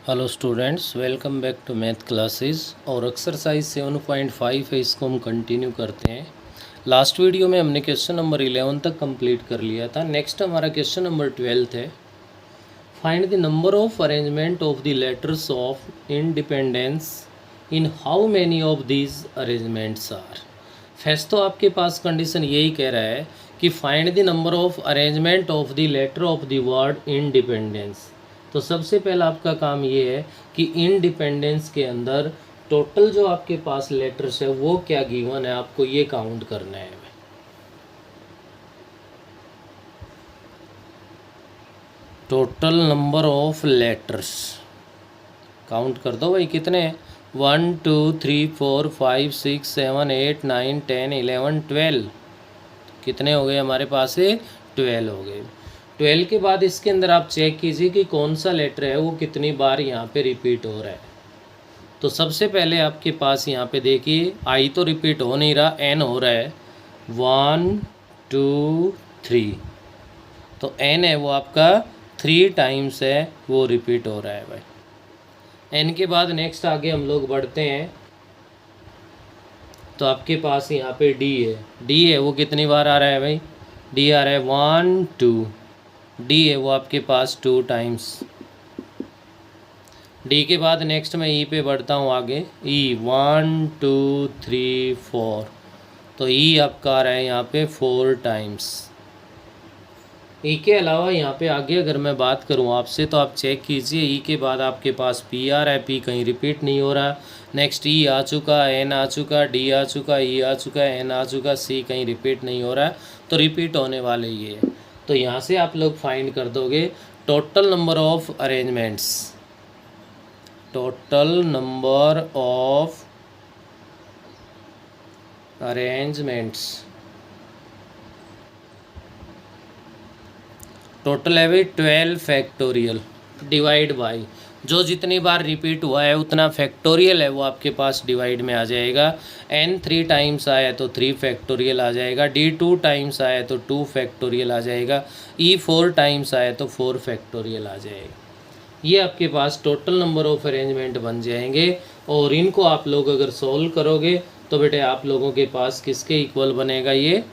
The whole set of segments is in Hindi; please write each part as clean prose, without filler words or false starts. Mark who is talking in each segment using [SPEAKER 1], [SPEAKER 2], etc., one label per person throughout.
[SPEAKER 1] Hello students, welcome back to math classes. और एक्सरसाइज 7.5 है, इसको हम कंटिन्यू करते हैं। लास्ट वीडियो में हमने क्वेश्चन नंबर 11 तक कंप्लीट कर लिया था। नेक्स्ट हमारा क्वेश्चन नंबर 12 है। Find the number of arrangement of the letters of independence in how many of these arrangements are. First तो आपके पास कंडीशन यही कह रहा है कि find the number of arrangement of the letter of the word independence. तो सबसे पहला आपका काम ये है कि इंडिपेंडेंस के अंदर टोटल जो आपके पास लेटर्स है वो क्या गिवन है, आपको ये काउंट करना है। Total number of letters count कर दो भाई, कितने हैं? 1 2 3 4 5 6 7 8 9 10 11 12। कितने हो गए हमारे पास? 12 हो गए। 12 के बाद इसके अंदर आप चेक कीजिए कि कौन सा लेटर है वो कितनी बार यहाँ पे रिपीट हो रहा है। तो सबसे पहले आपके पास यहाँ पे देखिए, आई तो रिपीट हो नहीं रहा, एन हो रहा है। 1 2 3, तो एन है वो आपका 3 टाइम्स है, वो रिपीट हो रहा है भाई। एन के बाद नेक्स्ट आगे हम लोग बढ़ते हैं, तो आपके पास यहाँ पे डी है। डी है वो कितनी बार आ रहा है भाई? डी आ रहा है 1 2। डी है वो आपके पास 2 टाइम्स। डी के बाद नेक्स्ट मैं ई पे बढ़ता हूँ आगे। ई 1 2 3 4, तो ई आपका आ रहा है यहाँ पे 4 टाइम्स। ई के अलावा यहाँ पे आगे अगर मैं बात करूँ आपसे, तो आप चेक कीजिए, ई के बाद आपके पास पी आ रहा है, पी कहीं रिपीट नहीं हो रहा। नेक्स्ट ई आ चुका, एन आ चुका, डी आ चुका, ई आ चुका, एन आ चुका, सी कहीं रिपीट नहीं हो रहा, तो रिपीट होने वाले ये है। तो यहाँ से आप लोग फाइंड कर दोगे total number of arrangements. Total number of arrangements total है भाई 12 फैक्टोरियल डिवाइड बाई, जो जितनी बार रिपीट हुआ है उतना फैक्टोरियल है वो आपके पास डिवाइड में आ जाएगा। n 3 टाइम्स आया तो 3 फैक्टोरियल आ जाएगा, d 2 टाइम्स आया तो 2 फैक्टोरियल आ जाएगा, e 4 टाइम्स आया तो 4 फैक्टोरियल आ जाएगा। ये आपके पास टोटल नंबर ऑफ अरेंजमेंट बन जाएंगे। और इनको आप लोग अगर सोल्व करोगे तो बेटे आप लोगों के पास किसके इक्वल बनेगा? ये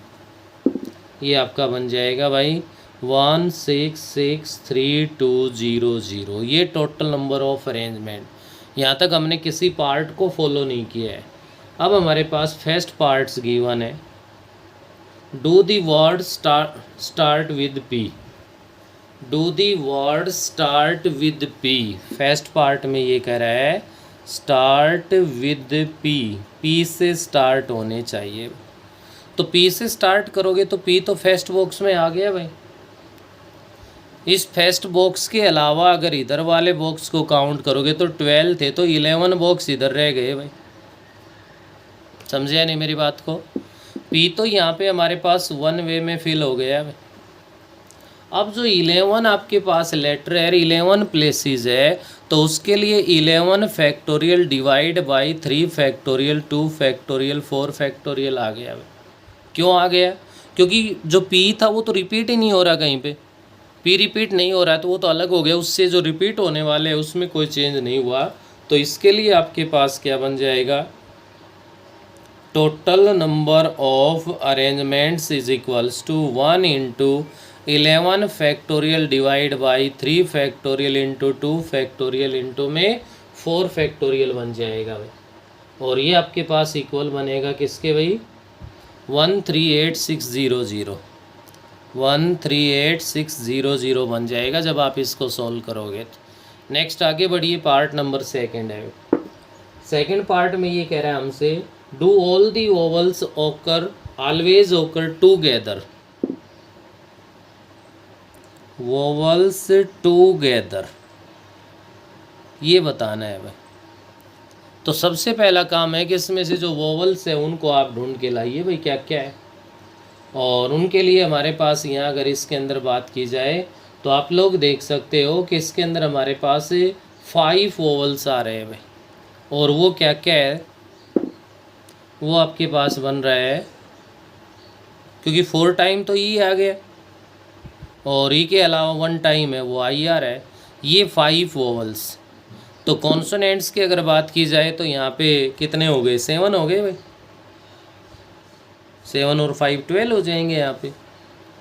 [SPEAKER 1] आपका बन जाएगा भाई 166320 ये टोटल नंबर ऑफ अरेंजमेंट। यहाँ तक हमने किसी पार्ट को फॉलो नहीं किया है। अब हमारे पास फर्स्ट पार्ट्स गिवन है। Do the word start with P. Do the word start with P. First part में ये कह रहा है स्टार्ट विद पी, पी से स्टार्ट होने चाहिए। तो पी से स्टार्ट करोगे तो पी तो फर्स्ट बॉक्स में आ गया भाई। इस फर्स्ट बॉक्स के अलावा अगर इधर वाले बॉक्स को काउंट करोगे तो 12 थे, तो 11 बॉक्स इधर रह गए भाई। समझे नहीं मेरी बात को? पी तो यहाँ पे हमारे पास 1 वे में फिल हो गया भाई। अब जो 11 आपके पास लेटर है, 11 प्लेसेस है, तो उसके लिए 11 factorial divide by 3 factorial 2 factorial 4 factorial आ गया भाई। क्यों आ गया? क्योंकि जो पी था वो तो रिपीट ही नहीं हो रहा कहीं पे। पी रिपीट नहीं हो रहा है तो वो तो अलग हो गया, उससे जो रिपीट होने वाले हैं उसमें कोई चेंज नहीं हुआ। तो इसके लिए आपके पास क्या बन जाएगा? Total number of arrangements is equals to 1 into 11 factorial divide by 3 factorial into 2 factorial into में 4 फैक्टोरियल बन जाएगा भाई। और ये आपके पास इक्वल बनेगा किसके भाई? 138600। 138600 बन जाएगा जब आप इसको सॉल्व करोगे। तो नेक्स्ट आगे बढ़िए, पार्ट नंबर सेकंड है। सेकंड पार्ट में ये कह रहा है हमसे डू ऑल दी ओवल्स ओकर ऑलवेज ओकर टूगेदर। वोवल्स टूगेदर ये बताना है भाई। तो सबसे पहला काम है कि इसमें से जो वोवल्स है उनको आप ढूंढ के लाइए भाई, क्या क्या है। और उनके लिए हमारे पास यहाँ अगर इसके अंदर बात की जाए तो आप लोग देख सकते हो कि इसके अंदर हमारे पास 5 वोवल्स आ रहे हैं भाई। और वो क्या क्या है वो आपके पास बन रहा है, क्योंकि 4 टाइम तो ई आ गया और ई के अलावा 1 टाइम है वो आई आ रहा है। ये 5 वोवल्स तो कॉन्सोनेंट्स की अगर बात की जाए तो यहाँ पे कितने हो गए, 7 हो गए भाई, 7 और 5 12 हो जाएंगे यहाँ पे।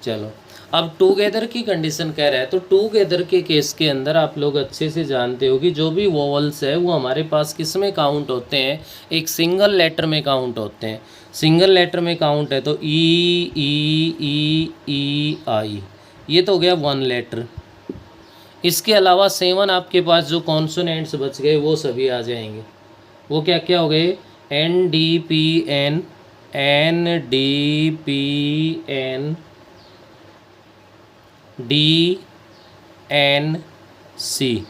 [SPEAKER 1] चलो अब टूगेदर की कंडीशन कह रहा है, तो टूगेदर के केस के अंदर आप लोग अच्छे से जानते हो कि जो भी वोवल्स है वो हमारे पास किस में काउंट होते हैं, एक सिंगल लेटर में काउंट होते हैं। सिंगल लेटर में काउंट है तो ई आई, ये तो हो गया 1 लेटर। इसके अलावा 7 आपके पास जो कॉन्सोनेंट्स बच गए वो सभी आ जाएंगे। वो क्या क्या हो गए, N D P N, N D P N, D N C,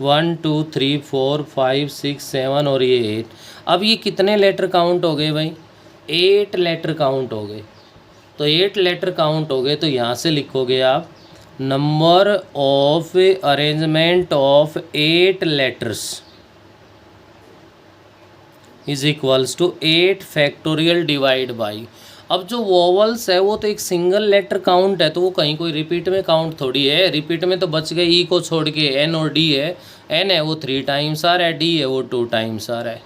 [SPEAKER 1] 1 2 3 4 5 6 7 और ये 8। अब ये कितने लेटर काउंट हो गए भाई, 8 लेटर काउंट हो गए। तो 8 लेटर काउंट हो गए, तो यहाँ से लिखोगे आप number of arrangement of 8 letters is equals to 8 factorial divide by. अब जो वोवल्स है वो तो एक सिंगल लेटर काउंट है, तो वो कहीं कोई रिपीट में काउंट थोड़ी है। रिपीट में तो बच गए ई को छोड़ के, एन और डी है, एन है वो 3 टाइम्स आ रहा है, डी है वो 2 टाइम्स आ रहा है।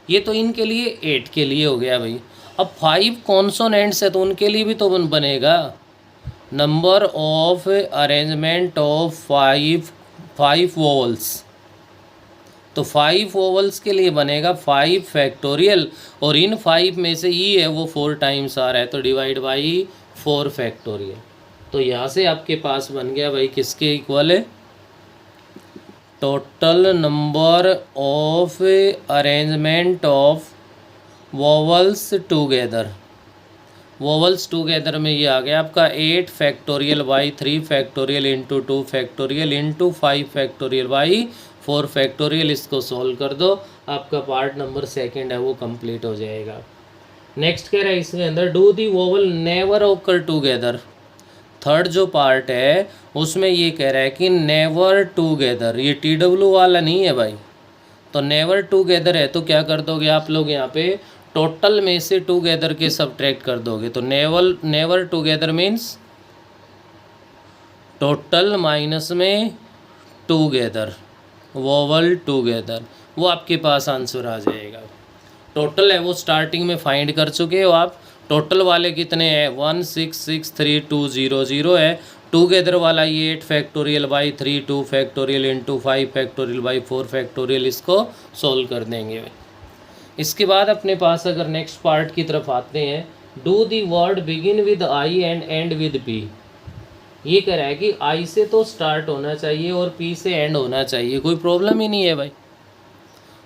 [SPEAKER 1] ये तो इनके लिए 8 के लिए हो गया भाई। अब 5 कॉन्सोनेंट्स है तो उनके लिए भी तो बनेगा number of arrangement of 5 vowels. तो 5 वोवल्स के लिए बनेगा 5 फैक्टोरियल, और इन 5 में से ई है वो 4 टाइम्स आ रहा है, तो डिवाइड बाई 4 फैक्टोरियल। तो यहाँ से आपके पास बन गया भाई किसके इक्वल है, total number of arrangement of vowels together. Vowels together में ये आ गया आपका 8 factorial by 3 factorial into 2 factorial into 5 factorial by 4 factorial. इसको सॉल्व कर दो, आपका पार्ट नंबर 2 है वो कंप्लीट हो जाएगा। नेक्स्ट कह रहा है इसके अंदर do the vowel never occur together. Third जो पार्ट है उसमें ये कह रहा है कि नेवर टुगेदर, ये TW वाला नहीं है भाई, तो नेवर टुगेदर है तो क्या कर दोगे आप लोग यहाँ पे टोटल में से टुगेदर के सब्ट्रैक्ट कर दोगे। तो never together means total minus में टुगेदर, वोवल टुगेदर, वो आपके पास आंसर आ जाएगा। टोटल है वो स्टार्टिंग में फाइंड कर चुके हो आप। टोटल वाले कितने हैं, 1663200 है। टुगेदर वाला ये 8 factorial by 3 2 factorial into 5 factorial by 4 factorial. इसको सोल्व कर देंगे। इसके बाद अपने पास अगर नेक्स्ट पार्ट की तरफ आते हैं, do the word begin with I and end with P. ये कह रहा है कि आई से तो स्टार्ट होना चाहिए और पी से एंड होना चाहिए, कोई प्रॉब्लम ही नहीं है भाई।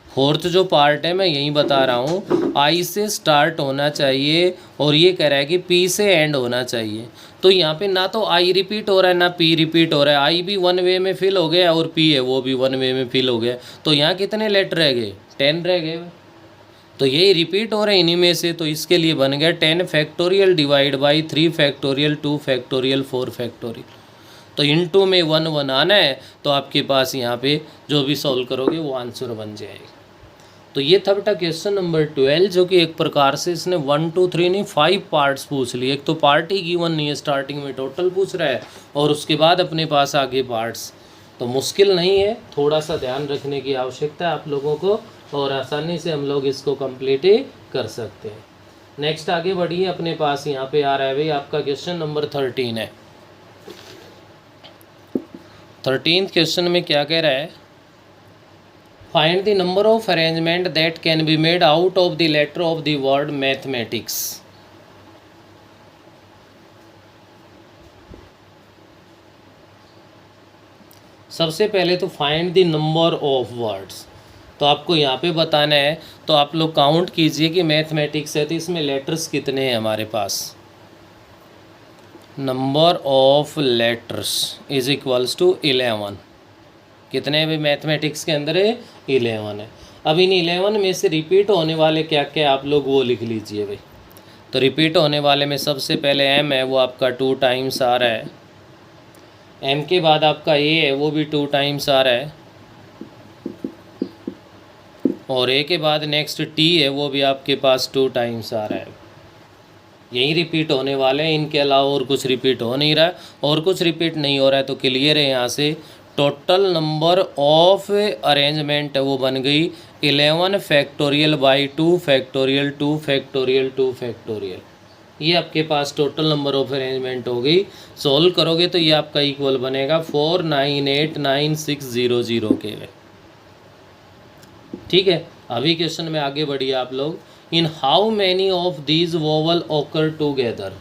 [SPEAKER 1] फोर्थ जो पार्ट है मैं यही बता रहा हूँ, आई से स्टार्ट होना चाहिए और ये कह रहा है कि पी से एंड होना चाहिए। तो यहाँ पे ना तो आई रिपीट हो रहा है ना पी रिपीट हो रहा है। आई भी 1 वे में फिल हो गया और पी है वो भी 1 वे में फिल हो गया। तो यहाँ कितने लेटर रह गए, 10 रह गए। तो यही रिपीट हो रहे हैं इन्हीं में से, तो इसके लिए बन गया 10 factorial divide by 3 factorial 2 factorial 4 factorial. तो इनटू में 1 1 आना है, तो आपके पास यहाँ पे जो भी सॉल्व करोगे वो आंसर बन जाएगा। तो ये था बेटा क्वेश्चन नंबर 12, जो कि एक प्रकार से इसने 1 2 3 नहीं 5 पार्ट्स पूछ लिए। एक तो पार्ट ही गिवन नहीं है, स्टार्टिंग में टोटल पूछ रहा है और उसके बाद अपने पास आगे पार्ट्स। तो मुश्किल नहीं है, थोड़ा सा ध्यान रखने की आवश्यकता है आप लोगों को और आसानी से हम लोग इसको कंप्लीट ही कर सकते हैं। नेक्स्ट आगे बढ़िए, अपने पास यहाँ पे आ रहा है भाई आपका क्वेश्चन नंबर 13 है। 13th क्वेश्चन में क्या कह रहा है, find the number of arrangement that can be made out of the letter of the word mathematics. सबसे पहले तो find the number of words, तो आपको यहाँ पे बताना है। तो आप लोग काउंट कीजिए कि मैथमेटिक्स है तो इसमें लेटर्स कितने हैं हमारे पास। Number of letters is equals to 11। कितने हैं भाई मैथमेटिक्स के अंदर है, 11 है। अब इन 11 में से रिपीट होने वाले क्या क्या आप लोग वो लिख लीजिए भाई। तो रिपीट होने वाले में सबसे पहले एम है वो आपका 2 टाइम्स आ रहा है। एम के बाद आपका ए है वो भी 2 टाइम्स आ रहा है। और ए के बाद नेक्स्ट टी है वो भी आपके पास 2 टाइम्स आ रहा है। यही रिपीट होने वाले हैं, इनके अलावा और कुछ रिपीट हो नहीं रहा है। और कुछ रिपीट नहीं हो रहा है तो क्लियर है यहाँ से टोटल नंबर ऑफ अरेंजमेंट है वो बन गई 11 factorial by 2 factorial 2 factorial 2 factorial. ये आपके पास टोटल नंबर ऑफ अरेंजमेंट हो गई। सॉल्व करोगे तो ये आपका इक्वल बनेगा 4989600 के। ठीक है, अभी क्वेश्चन में आगे बढ़िए आप लोग। इन how many of these vowel occur together,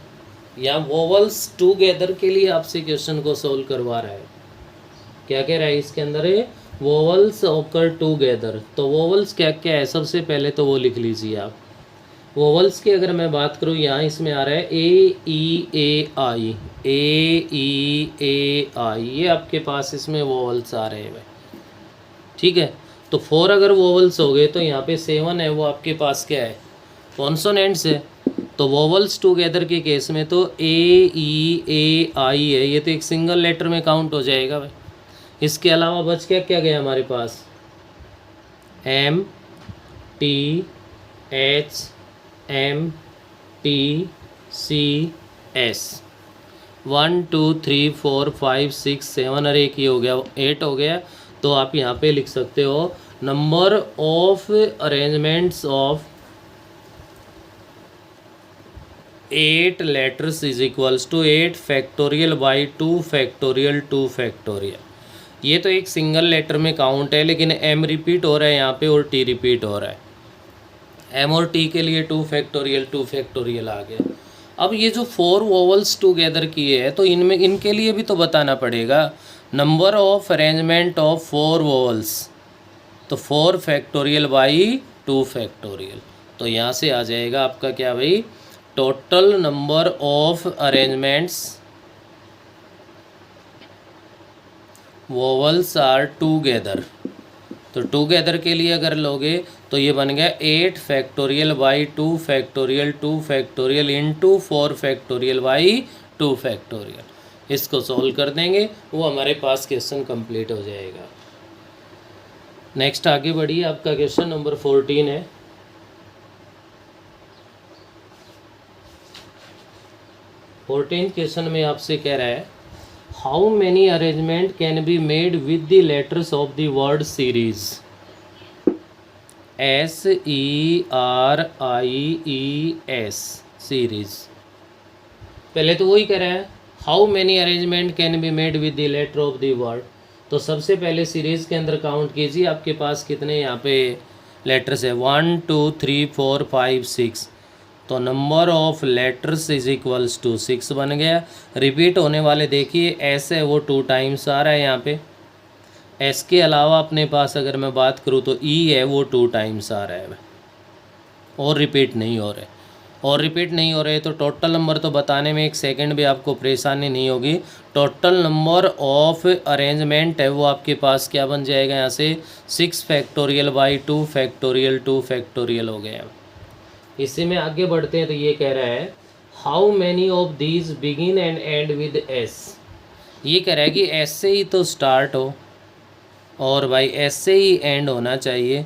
[SPEAKER 1] या वोवल्स टूगेदर के लिए आपसे क्वेश्चन को सोल्व करवा रहा है। क्या कह रहा है इसके अंदर है, वोवल्स ऑकर टूगेदर। तो वोवल्स क्या क्या है, सबसे पहले तो वो लिख लीजिए आप। वोवल्स की अगर मैं बात करूँ, यहाँ इसमें आ रहा है ए ई ए आई, ए ई ए आई, ये आपके पास इसमें वोवल्स आ रहे हैं। ठीक है, तो 4 अगर वोवल्स हो गए तो यहाँ पे 7 है वो आपके पास क्या है, कॉन्सोनेंट्स है। तो वोवल्स टुगेदर के केस में तो ए ई ए आई है, ये तो एक सिंगल लेटर में काउंट हो जाएगा भाई। इसके अलावा बच क्या क्या गया हमारे पास, M T H M T C S, 1 2 3 4 5 6 7 और एक ही हो गया, 8 हो गया। तो आप यहाँ पे लिख सकते हो number of arrangements of 8 letters is equals to 8 factorial by 2 factorial 2 factorial. ये तो एक सिंगल लेटर में काउंट है, लेकिन एम रिपीट हो रहा है यहाँ पे और टी रिपीट हो रहा है। एम और टी के लिए 2 फैक्टोरियल आ गया। अब ये जो 4 वोवल्स टुगेदर किए हैं तो इनमें इनके लिए भी तो बताना पड़ेगा number of arrangement of 4 vowels, तो 4 फैक्टोरियल बाई 2 फैक्टोरियल। तो यहाँ से आ जाएगा आपका क्या भाई, total number of arrangements vowels are together. तो टुगेदर के लिए अगर लोगे तो ये बन गया 8 factorial by 2 factorial 2 factorial into 4 factorial by 2 factorial. इसको सॉल्व कर देंगे, वो हमारे पास क्वेश्चन कंप्लीट हो जाएगा। नेक्स्ट आगे बढ़िए, आपका क्वेश्चन नंबर 14 है। 14 क्वेश्चन में आपसे कह रहा है how many arrangement can be made with the letters of the word series, SERIES series. पहले तो वही कह रहा है how many arrangement can be made with the letter of the word. तो सबसे पहले सीरीज़ के अंदर काउंट कीजिए, आपके पास कितने यहाँ पे लेटर्स है, 1 2 3 4 5 6। तो number of letters is equals to 6 बन गया। रिपीट होने वाले देखिए, एस है वो 2 टाइम्स आ रहा है यहाँ पे। एस के अलावा अपने पास अगर मैं बात करूँ तो ई है वो 2 टाइम्स आ रहा है, और रिपीट नहीं हो रहे। और रिपीट नहीं हो रहे तो टोटल नंबर तो बताने में 1 सेकंड भी आपको परेशानी नहीं होगी। टोटल नंबर ऑफ अरेंजमेंट है वो आपके पास क्या बन जाएगा, यहाँ से 6 फैक्टोरियल बाई 2 फैक्टोरियल 2 फैक्टोरियल हो गया। इसी में आगे बढ़ते हैं तो ये कह रहा है how many of these begin and end with S. ये कह रहा है कि एस से ही तो स्टार्ट हो और भाई एस से ही एंड होना चाहिए।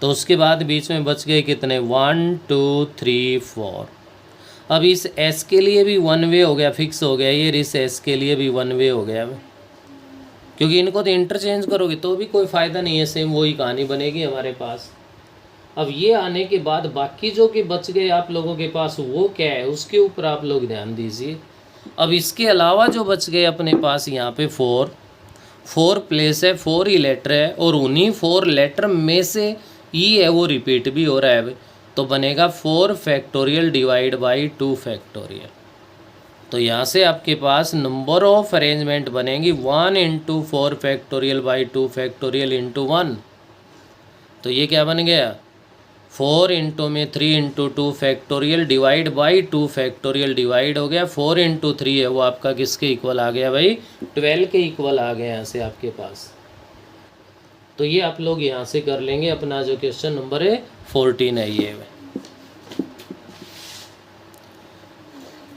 [SPEAKER 1] तो उसके बाद बीच में बच गए कितने, 1 2 3 4। अब इस एस के लिए भी 1 वे हो गया, फिक्स हो गया। ये इस एस के लिए भी 1 वे हो गया, क्योंकि इनको तो इंटरचेंज करोगे तो भी कोई फ़ायदा नहीं है, सेम वही कहानी बनेगी हमारे पास। अब ये आने के बाद बाकी जो कि बच गए आप लोगों के पास वो क्या है, उसके ऊपर आप लोग ध्यान दीजिए। अब इसके अलावा जो बच गए अपने पास यहाँ पे 4 प्लेस है, 4 ही लेटर है, और उन्हीं 4 लेटर में से ई है वो रिपीट भी हो रहा है। तो बनेगा 4 फैक्टोरियल डिवाइड बाई 2 फैक्टोरियल। तो यहाँ से आपके पास नंबर ऑफ अरेंजमेंट बनेगी 1 into 4 factorial by 2 factorial into 1। तो ये क्या बन गया, 4 इंटू में 3 into 2 factorial divide by 2 factorial divide हो गया। 4 इंटू 3 है वो आपका किसके इक्वल आ गया भाई, 12 के इक्वल आ गया यहाँ से आपके पास। तो ये आप लोग यहाँ से कर लेंगे, अपना जो क्वेश्चन नंबर है 14 है ये।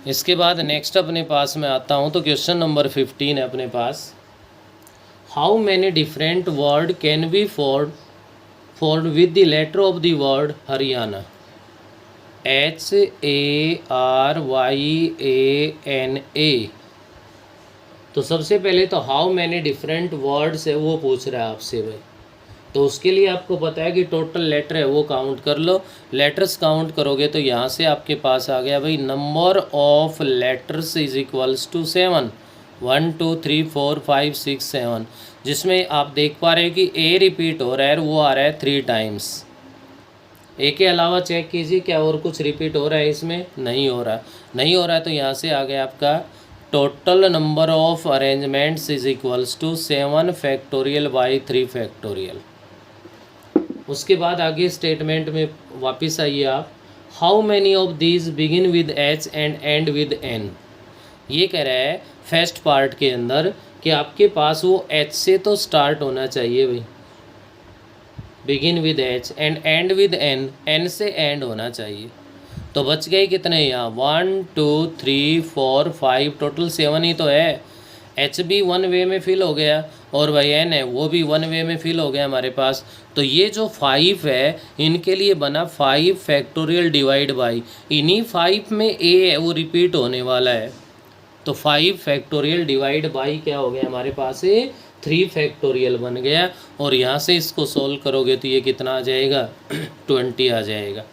[SPEAKER 1] इसके बाद नेक्स्ट अपने पास में आता हूँ तो क्वेश्चन नंबर 15 है अपने पास। How many different word can be formed with the letter of the word Haryana, HARYANA। तो सबसे पहले तो हाउ मैनी डिफरेंट वर्ड्स है वो पूछ रहा है आपसे भाई। तो उसके लिए आपको पता है कि टोटल लेटर है वो काउंट कर लो। लेटर्स काउंट करोगे तो यहाँ से आपके पास आ गया भाई number of letters is equals to 7। 1 2 3 4 5 6 7, जिसमें आप देख पा रहे हैं कि ए रिपीट हो रहा है, वो आ रहा है 3 टाइम्स। ए के अलावा चेक कीजिए क्या और कुछ रिपीट हो रहा है इसमें, नहीं हो रहा। नहीं हो रहा है तो यहाँ से आ गया आपका total number of arrangements is equals to 7 factorial by 3 factorial. उसके बाद आगे स्टेटमेंट में वापस आइए आप। How many of these begin with H and end with N. ये कह रहा है फर्स्ट पार्ट के अंदर कि आपके पास वो एच से तो स्टार्ट होना चाहिए भाई, begin with H end with N, N से एंड होना चाहिए। तो बच गए कितने यहाँ 1 2 3 4 5, टोटल 7 ही तो है। एच भी वन वे में फिल हो गया और भाई एन है वो भी वन वे में फिल हो गया हमारे पास। तो ये जो 5 है इनके लिए बना 5 फैक्टोरियल डिवाइड बाई, इन्हीं 5 में ए है वो रिपीट होने वाला है। तो 5 फैक्टोरियल डिवाइड बाई क्या हो गया हमारे पास 3 फैक्टोरियल बन गया। और यहाँ से इसको सोल्व करोगे तो ये कितना आ जाएगा 20 आ जाएगा।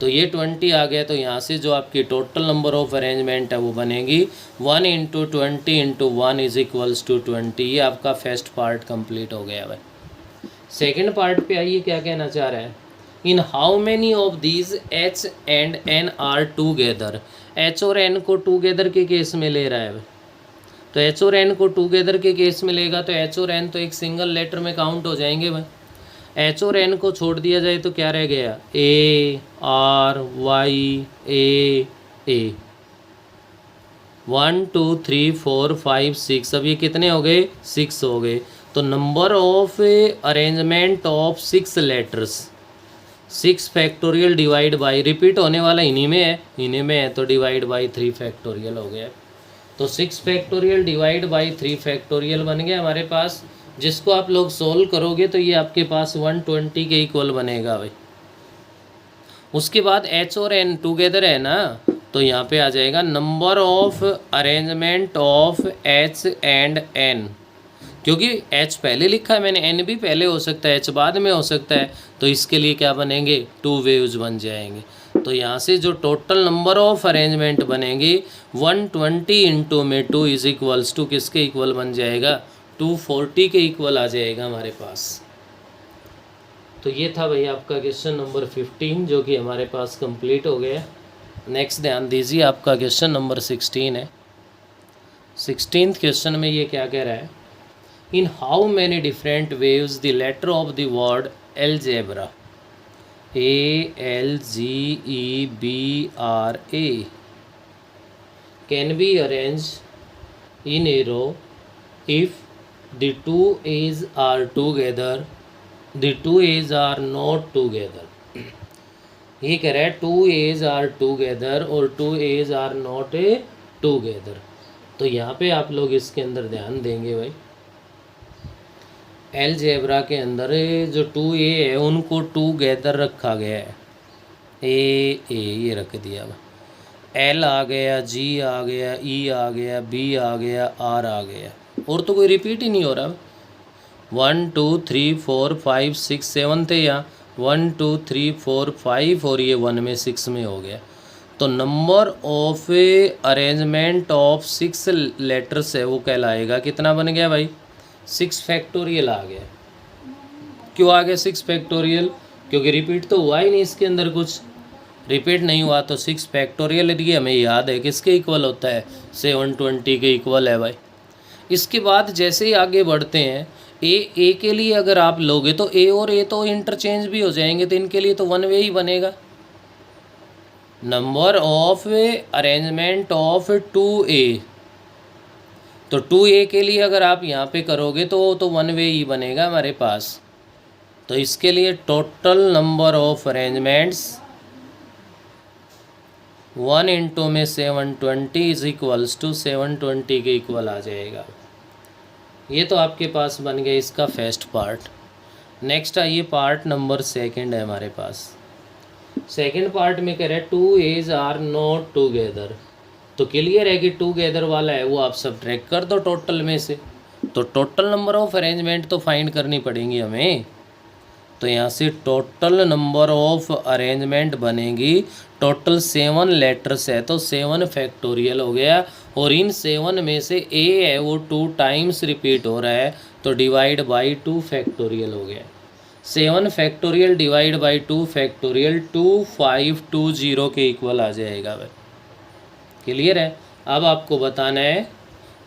[SPEAKER 1] तो ये 20 आ गया। तो यहाँ से जो आपकी टोटल नंबर ऑफ अरेंजमेंट है वो बनेगी 1 × 20 × 1 इज इक्वल्स टू 20। ये आपका फर्स्ट पार्ट कंप्लीट हो गया भाई। सेकंड पार्ट पे आइए क्या कहना चाह रहा है। In how many of these H and N are together. H और एन को टूगेदर के केस में ले रहा है भाई। तो एच और एन को टूगेदर के केस में लेगा तो एच और एन तो एक सिंगल लेटर में काउंट हो जाएंगे भाई। एच और एन को छोड़ दिया जाए तो क्या रह गया ए आर वाई ए ए। 1 2 3 4 5 6, अब ये कितने हो गए 6 हो गए। तो number of arrangement of 6 letters 6 factorial divide by, repeat होने वाला इन्हीं में है तो डिवाइड बाई 3 फैक्टोरियल हो गया। तो 6 फैक्टोरियल डिवाइड बाई 3 फैक्टोरियल बन गया हमारे पास, जिसको आप लोग सोल्व करोगे तो ये आपके पास 120 के इक्वल बनेगा भाई। उसके बाद एच और एन टुगेदर है ना, तो यहाँ पे आ जाएगा number of arrangement of H and N. क्योंकि एच पहले लिखा है मैंने, एन भी पहले हो सकता है, एच बाद में हो सकता है, तो इसके लिए क्या बनेंगे 2 वेव्स बन जाएंगे। तो यहाँ से जो टोटल नंबर ऑफ अरेंजमेंट बनेंगे 120 इंटू में 2 इज इक्वल्स टू किसके इक्वल बन जाएगा 240 के इक्वल आ जाएगा हमारे पास। तो ये था भाई आपका क्वेश्चन नंबर 15 जो कि हमारे पास कंप्लीट हो गया। नेक्स्ट ध्यान दीजिए, आपका क्वेश्चन नंबर 16 है। 16th क्वेश्चन में ये क्या कह रहा है। In how many different ways the letter of the word algebra ALGEBRA can be arrange in a row if the two A's are together, the two A's are not together। ये कह रहा है 2 A's are together और 2 A's are not together। तो यहाँ पे आप लोग इसके अंदर ध्यान देंगे भाई, अलजेब्रा के अंदर जो 2A है उनको टूगेदर रखा गया है। ए ये रख दिया भाई, L आ गया, G आ गया, E आ गया, B आ गया, R आ गया, और तो कोई रिपीट ही नहीं हो रहा। 1 2 3 4 5 6 7 थे यहाँ, 1 2 3 4 5 और ये 1 में 6 में हो गया। तो number of arrangement of 6 letters है वो कहलाएगा कितना बन गया भाई 6 फैक्टोरियल आ गया। क्यों आ गया 6 फैक्टोरियल, क्योंकि रिपीट तो हुआ ही नहीं, इसके अंदर कुछ रिपीट नहीं हुआ। तो 6 फैक्टोरियल यदि हमें याद है किसके इक्वल होता है 720 के इक्वल है भाई। इसके बाद जैसे ही आगे बढ़ते हैं ए के लिए अगर आप लोगे तो ए और ए तो इंटरचेंज भी हो जाएंगे, तो इनके लिए तो 1 वे ही बनेगा। Number of arrangement of 2A, तो 2A के लिए अगर आप यहाँ पे करोगे तो 1 वे ही बनेगा हमारे पास। तो इसके लिए total number of arrangements 1 into में 720 इज इक्वल्स टू 720 के इक्वल आ जाएगा। ये तो आपके पास बन गया इसका फर्स्ट पार्ट। नेक्स्ट आइए पार्ट नंबर 2 है हमारे पास। सेकंड पार्ट में कह रहे हैं 2 A's आर नॉट टूगेदर। तो क्लियर है कि टुगेदर वाला है वो आप सब्ट्रैक्ट कर दो टोटल में से, तो टोटल नंबर ऑफ अरेंजमेंट तो फाइंड करनी पड़ेंगी हमें। तो यहाँ से टोटल नंबर ऑफ अरेंजमेंट बनेगी, टोटल 7 लेटर्स है तो 7 फैक्टोरियल हो गया, और इन 7 में से ए है वो 2 टाइम्स रिपीट हो रहा है तो डिवाइड बाई 2 फैक्टोरियल हो गया। 7 फैक्टोरियल डिवाइड बाई 2 फैक्टोरियल 2520 के इक्वल आ जाएगा भाई। क्लियर है। अब आपको बताना है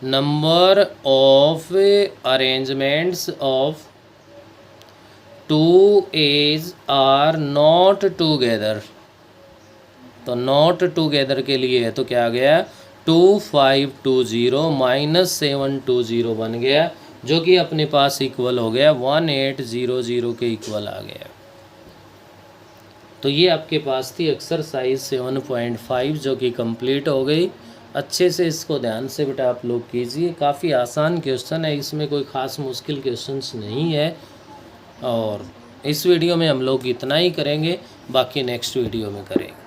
[SPEAKER 1] number of arrangements of 2 A's are not together, तो नॉट टूगेदर के लिए है तो क्या आ गया 2520 माइनस 720 बन गया, जो कि अपने पास इक्वल हो गया 1800 के इक्वल आ गया। तो ये आपके पास थी एक्सरसाइज 7.5 जो कि कंप्लीट हो गई। अच्छे से इसको ध्यान से बेटा आप लोग कीजिए, काफ़ी आसान क्वेश्चन है, इसमें कोई ख़ास मुश्किल क्वेश्चंस नहीं है। और इस वीडियो में हम लोग इतना ही करेंगे, बाकी नेक्स्ट वीडियो में करेंगे।